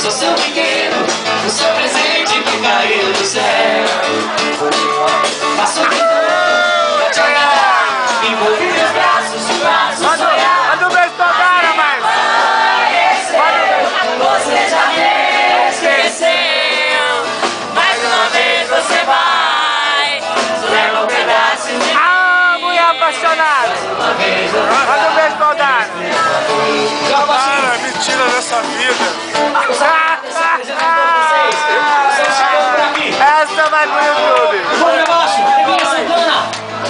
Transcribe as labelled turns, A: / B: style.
A: sou seu brinquedo, o seu presente que caiu do céu. Faço de tudo pra te agradar, me envolvi em meus braços, te faço sonhar.
B: Manda um beijo pra Dara, mas...
A: Você já me esqueceu. Mais uma vez você vai, leva um pedaço de mim.
B: Ah, mulher apaixonada!
A: Uma vez eu
B: Manda um beijo pra Dara!
C: Cara, mentira dessa vida.
B: Essa vai pro YouTube!